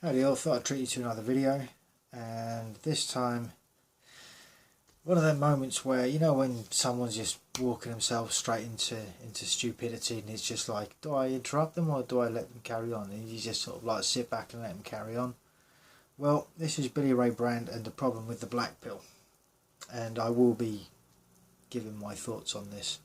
Howdy all, thought I'd treat you to another video, and this time one of them moments where, you know, when someone's just walking themselves straight into stupidity, and it's just like, do I interrupt them or do I let them carry on? And you just sort of like sit back and let them carry on. Well, this is Billy Ray Brand and the problem with the black pill, and I will be giving my thoughts on this.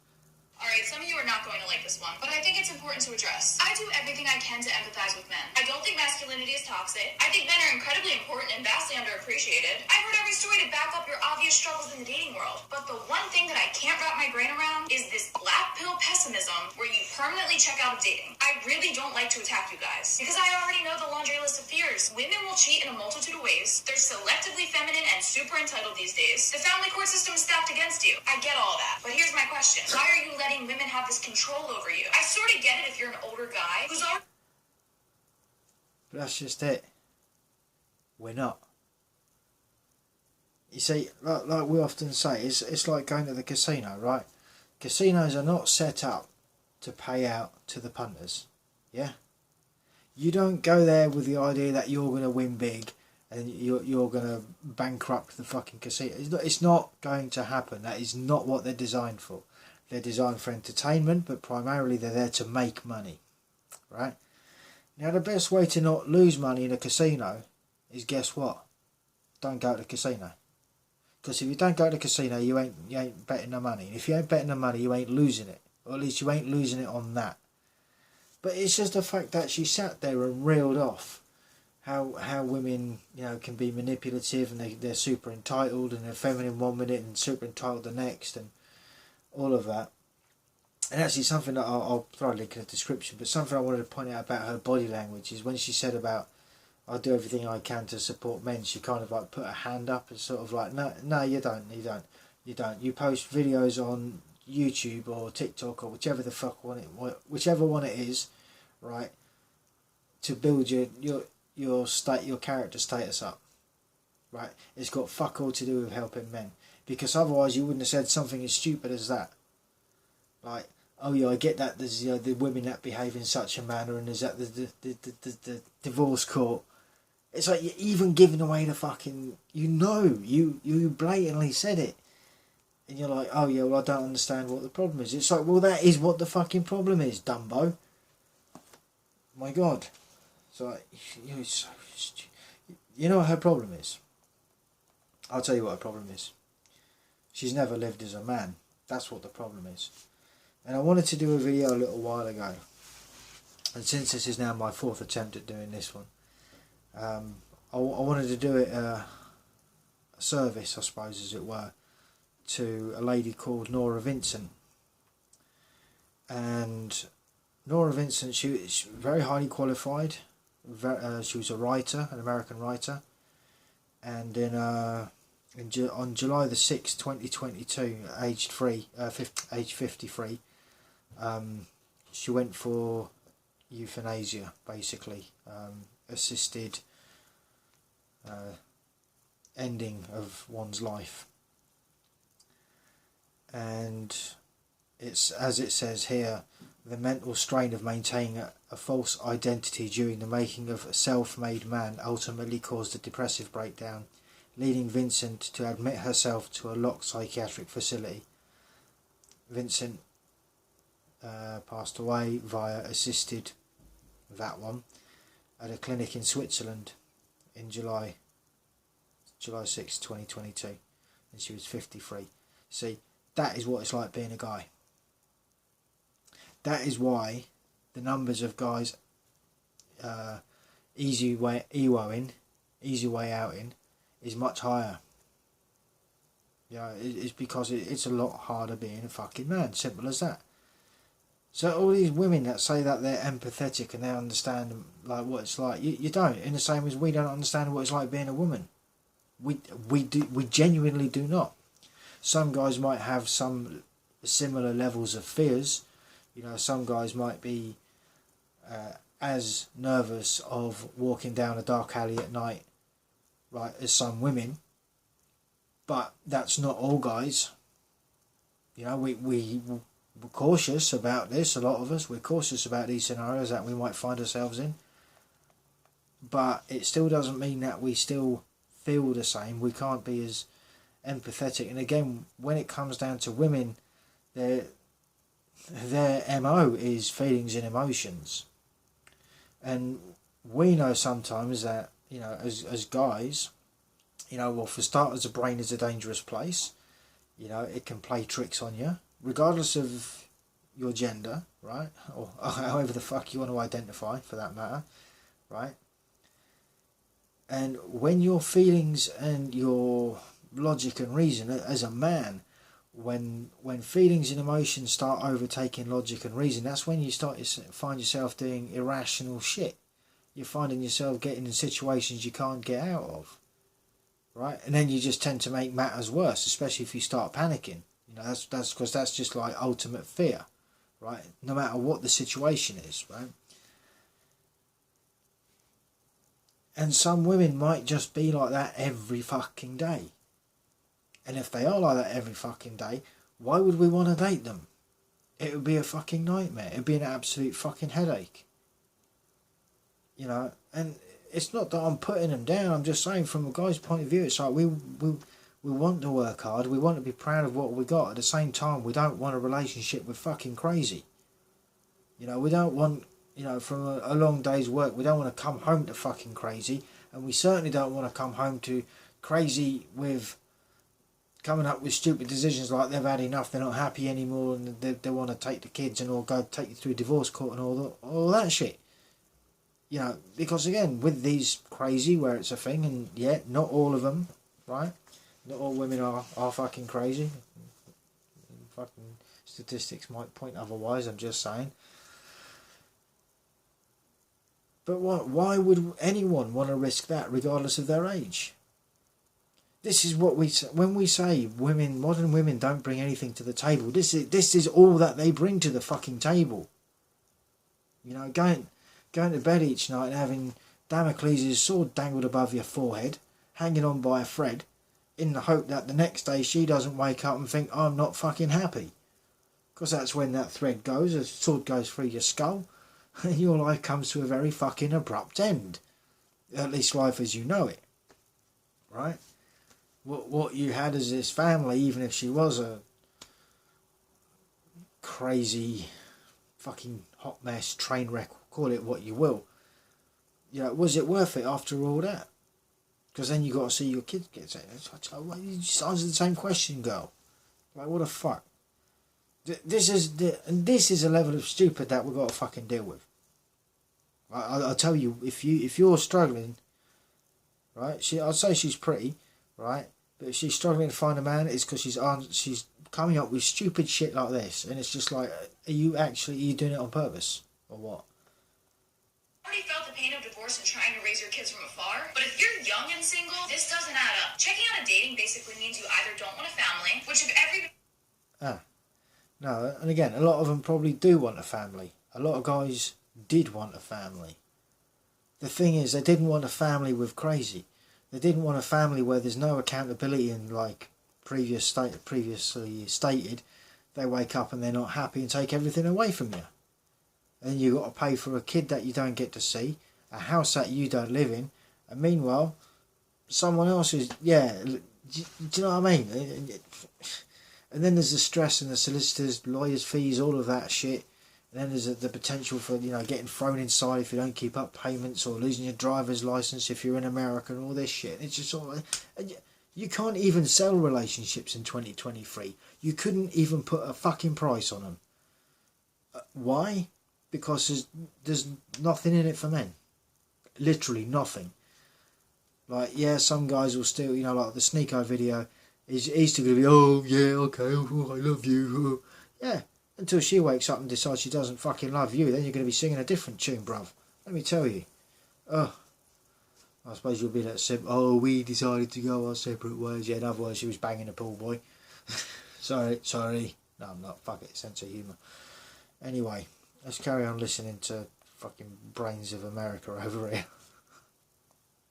Alright, some of you are not going to like this one, but I think it's important to address. I do everything I can to empathize with men. I don't think masculinity is toxic. I think men are incredibly important and vastly underappreciated. I've heard every story to back up your obvious struggles in the dating world. But the one thing that I can't wrap my brain around is this black pill pessimism where you permanently check out of dating. I really don't like to attack you guys, because I already know the laundry list of fears. Women will cheat in a multitude of ways. They're selectively feminine and super entitled these days. The family court system is stacked against you. I get all that. But here's my question. Why are you letting women have this control over you? I sort of get it if you're an older guy who's already... But that's just it. We're not. You see, like we often say, it's like going to the casino, right? Casinos are not set up to pay out to the punters, yeah? You don't go there with the idea that you're going to win big and you're going to bankrupt the fucking casino. It's not going to happen. That is not what they're designed for. They're designed for entertainment, but primarily they're there to make money, right? Now, the best way to not lose money in a casino is, guess what? Don't go to the casino. Because if you don't go to the casino, you ain't betting the money. And if you ain't betting the money, you ain't losing it. Or at least you ain't losing it on that. But it's just the fact that she sat there and reeled off how women, you know, can be manipulative, and they're super entitled, and they're feminine one minute and super entitled the next, and all of that. And actually something that I'll throw a link in the description, but something I wanted to point out about her body language is when she said about, I do everything I can to support men, she kind of like put her hand up and sort of like, no, you don't. You post videos on YouTube or TikTok or whichever one it is, right, to build your character status up, right? It's got fuck all to do with helping men, because otherwise you wouldn't have said something as stupid as that. Like, oh yeah, I get that there's, you know, the women that behave in such a manner, and there's that the divorce court. It's like you're even giving away the fucking, you blatantly said it, and you're like, oh yeah, well I don't understand what the problem is. It's like, well, that is what the fucking problem is, Dumbo. My God, it's like, you're so stupid. You know what her problem is? I'll tell you what her problem is. She's never lived as a man. That's what the problem is. And I wanted to do a video a little while ago, and since this is now my fourth attempt at doing this one, I wanted to do it a service, I suppose, as it were, to a lady called Nora Vincent. And Nora Vincent, she's very highly qualified. She was a writer, an American writer, and on July the 6th, 2022, aged 53, she went for euthanasia, basically, assisted ending of one's life. And it's, as it says here, the mental strain of maintaining a false identity during the making of a self-made man ultimately caused a depressive breakdown, leading Vincent to admit herself to a locked psychiatric facility. Vincent passed away via assisted, at a clinic in Switzerland in July 6, 2022, and she was 53. See, that is what it's like being a guy. That is why the numbers of guys easy way out in is much higher. You know, it's because it's a lot harder being a fucking man. Simple as that. So all these women that say that they're empathetic and they understand like what it's like, you don't. In the same as we don't understand what it's like being a woman. We genuinely do not. Some guys might have some similar levels of fears. You know, some guys might be as nervous of walking down a dark alley at night, right, as some women. But that's not all guys. You know, we're cautious about this, a lot of us. We're cautious about these scenarios that we might find ourselves in. but it still doesn't mean that we still feel the same. We can't be as empathetic. And again, when it comes down to women, their MO is feelings and emotions. And we know sometimes that, you know, as guys, you know, well, for starters, the brain is a dangerous place. You know, it can play tricks on you, regardless of your gender, right? Or however the fuck you want to identify, for that matter, right? And when your feelings and your logic and reason, as a man, when feelings and emotions start overtaking logic and reason, that's when you find yourself doing irrational shit. You're finding yourself getting in situations you can't get out of, right? And then you just tend to make matters worse, especially if you start panicking. You know, that's because that's just like ultimate fear, right? No matter what the situation is, right? And some women might just be like that every fucking day. And if they are like that every fucking day, why would we want to date them? It would be a fucking nightmare. It would be an absolute fucking headache. You know, and it's not that I'm putting them down. I'm just saying, from a guy's point of view, it's like we want to work hard. We want to be proud of what we got. At the same time, we don't want a relationship with fucking crazy. You know, we don't want, you know, from a long day's work, we don't want to come home to fucking crazy. And we certainly don't want to come home to crazy with coming up with stupid decisions like they've had enough, they're not happy anymore, and they want to take the kids and all go take you through divorce court and all that shit. You know, because again, with these crazy, where it's a thing, and yeah, not all of them, right? Not all women are fucking crazy. Fucking statistics might point otherwise, I'm just saying. But why would anyone want to risk that, regardless of their age? This is what when we say modern women don't bring anything to the table. This is all that they bring to the fucking table. You know, going to bed each night and having Damocles' sword dangled above your forehead, hanging on by a thread, in the hope that the next day she doesn't wake up and think, I'm not fucking happy. Because that's when that thread goes, the sword goes through your skull, and your life comes to a very fucking abrupt end. At least life as you know it. Right? What you had as this family, even if she was a crazy fucking hot mess, train wreck, call it what you will, you know, was it worth it after all that? Because then you got to see your kids get taken. You just answer the same question, girl. Like, what the fuck? This is a level of stupid that we've got to fucking deal with. I'll tell you, if you're struggling, right? I'd say she's pretty, right? But if she's struggling to find a man, it's because she's coming up with stupid shit like this, and it's just like, are you doing it on purpose or what? I already felt the pain of divorce and trying to raise your kids from afar, but if you're young and single, this doesn't add up. Checking out a dating basically means you either don't want a family, which if every... No, and again, a lot of them probably do want a family. A lot of guys did want a family. The thing is, they didn't want a family with crazy. They didn't want a family where there's no accountability, and like previously stated, they wake up and they're not happy and take everything away from you. And you got to pay for a kid that you don't get to see, a house that you don't live in, and meanwhile, someone else is, do you know what I mean? And then there's the stress and the solicitors, lawyers' fees, all of that shit. And then there's the potential for, you know, getting thrown inside if you don't keep up payments, or losing your driver's license if you're in America, and all this shit. It's just all... You can't even sell relationships in 2023. You couldn't even put a fucking price on them. Why? Because there's nothing in it for men. Literally nothing. Like, yeah, some guys will still, you know, like the Sneeko video, he's still going to be, oh, yeah, okay, oh, I love you. Yeah, until she wakes up and decides she doesn't fucking love you, then you're going to be singing a different tune, bruv. Let me tell you. I suppose you'll be that simple, oh, we decided to go our separate ways. Yeah, in other words, she was banging a pool boy. Sorry. No, I'm not. Fuck it, sense of humour. Anyway, let's carry on listening to fucking Brains of America over here.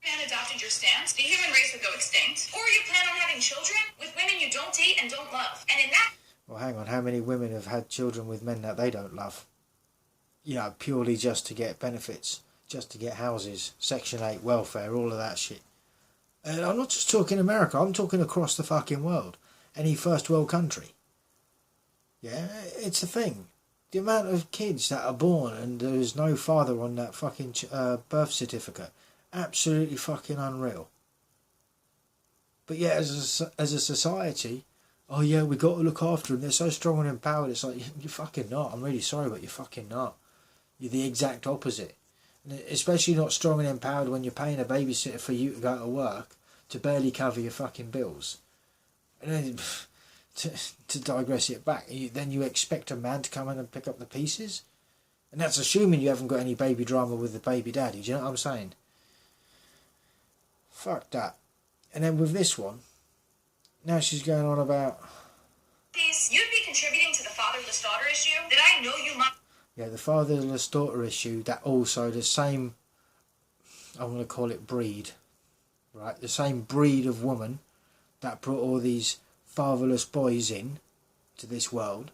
Man adopted your stance, the human race would go extinct. Or you plan on having children with women you don't date and don't love. And in that... Well, hang on, how many women have had children with men that they don't love? You know, purely just to get benefits. just to get houses, Section 8 welfare, all of that shit. And I'm not just talking America, I'm talking across the fucking world. Any first world country. Yeah, it's a thing. The amount of kids that are born and there's no father on that fucking birth certificate. Absolutely fucking unreal. But yeah, as a society, oh yeah, we got to look after them. They're so strong and empowered. It's like, you're fucking not. I'm really sorry, but you're fucking not. You're the exact opposite. And especially not strong and empowered when you're paying a babysitter for you to go to work to barely cover your fucking bills. And then, to digress it back, then you expect a man to come in and pick up the pieces? And that's assuming you haven't got any baby drama with the baby daddy. Do you know what I'm saying? Fuck that. And then with this one, now she's going on about... You'd be contributing to the fatherless daughter issue that I know you might... Yeah, the fatherless daughter issue, that also the same, I'm going to call it breed, right? The same breed of woman that brought all these fatherless boys in to this world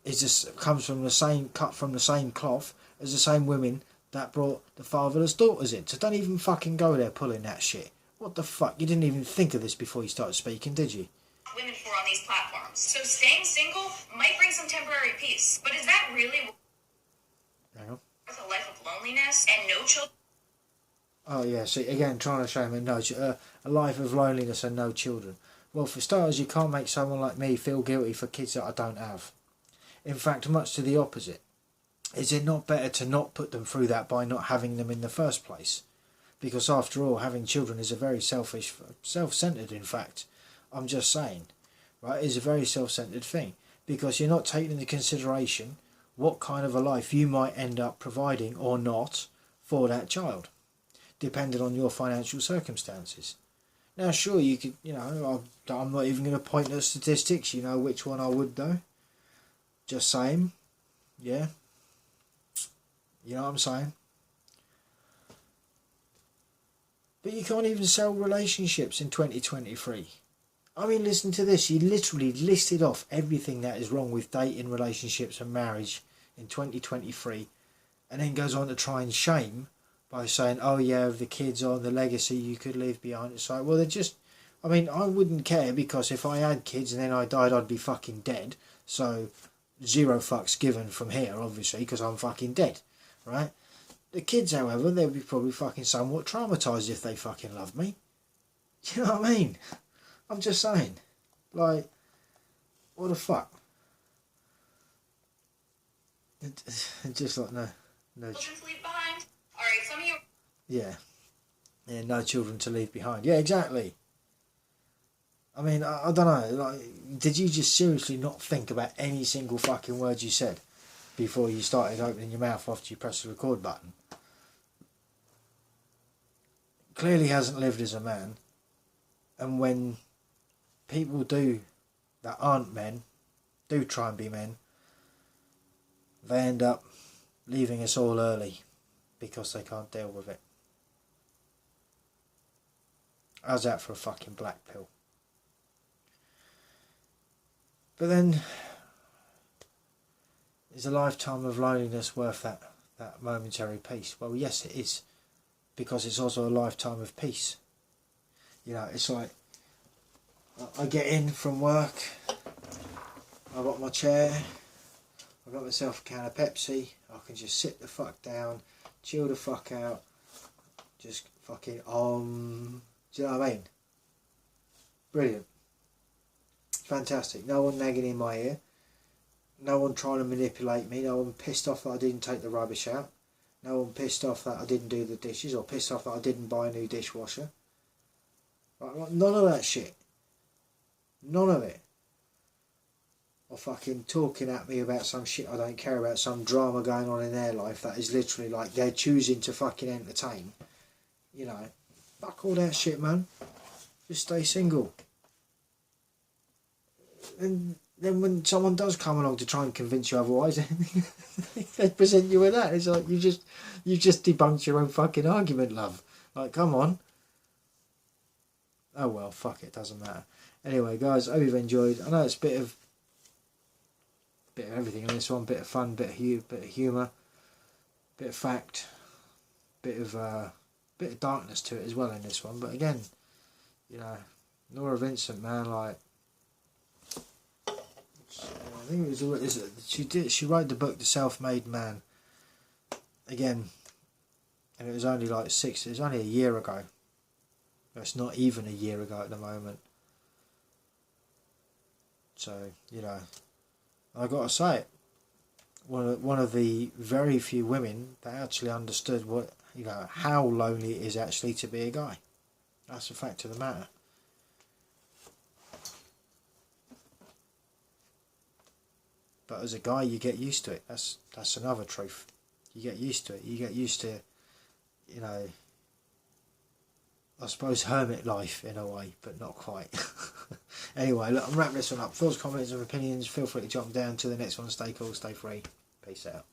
is just comes from the same, cut from the same cloth as the same women that brought the fatherless daughters in. So don't even fucking go there pulling that shit. What the fuck? You didn't even think of this before you started speaking, did you? Women for on these platforms. So staying single might bring some temporary peace. But is that really Hang on. worth a life of loneliness and no children? Oh yeah, see, again, trying to show me a life of loneliness and no children. Well, for starters, you can't make someone like me feel guilty for kids that I don't have. In fact, much to the opposite. Is it not better to not put them through that by not having them in the first place? Because after all, having children is a very selfish, self-centred in fact. I'm just saying, right? It's a very self-centred thing. Because you're not taking into consideration what kind of a life you might end up providing or not for that child, depending on your financial circumstances. Now, sure, you could, I'm not even going to point at statistics, you know which one I would though. Just saying, yeah. You know what I'm saying? But you can't even sell relationships in 2023. I mean, listen to this. You literally listed off everything that is wrong with dating, relationships and marriage in 2023 and then goes on to try and shame by saying, oh yeah, the kids on the legacy you could leave behind. It's like, well, they're just... I mean, I wouldn't care because if I had kids and then I died, I'd be fucking dead. So, zero fucks given from here, obviously, because I'm fucking dead, right? The kids, however, they'd be probably fucking somewhat traumatised if they fucking loved me. Do you know what I mean? I'm just saying. Like, what the fuck? Just like, no. Children to leave behind? Alright, some of you... Yeah. Yeah, no children to leave behind. Yeah, exactly. I mean, I don't know. Like, did you just seriously not think about any single fucking word you said before you started opening your mouth after you pressed the record button? Clearly hasn't lived as a man. And when people that aren't men, do try and be men, they end up leaving us all early because they can't deal with it. How's that for a fucking black pill? But then, is a lifetime of loneliness worth that momentary peace? Well, yes, it is. Because it's also a lifetime of peace. You know, it's like, I get in from work, I've got my chair, I've got myself a can of Pepsi, I can just sit the fuck down, chill the fuck out, just fucking do you know what I mean? Brilliant. Fantastic. No one nagging in my ear, no one trying to manipulate me, no one pissed off that I didn't take the rubbish out, no one pissed off that I didn't do the dishes or pissed off that I didn't buy a new dishwasher. Right, none of that shit. None of it. Or fucking talking at me about some shit I don't care about, some drama going on in their life that is literally like they're choosing to fucking entertain. You know, fuck all that shit, man. Just stay single. And then when someone does come along to try and convince you otherwise, they present you with that. It's like you just debunked your own fucking argument, love. Like, come on. Oh well, fuck it, doesn't matter. Anyway, guys, I hope you've enjoyed. I know it's a bit of everything in this one. Bit of fun, bit of humour, bit of fact, bit of darkness to it as well in this one. But again, you know, Nora Vincent, man, like, I think it was she wrote the book The Self-Made Man again, and it was only like it was only a year ago. It's not even a year ago at the moment. So, you know, I gotta say it. One of the very few women that actually understood what, you know, how lonely it is actually to be a guy. That's the fact of the matter. But as a guy, you get used to it. That's another truth. You get used to it. You get used to, you know, I suppose hermit life in a way, but not quite. Anyway, look, I'm wrapping this one up. Thoughts, comments and opinions, feel free to jump down to the next one. Stay cool, stay free. Peace out.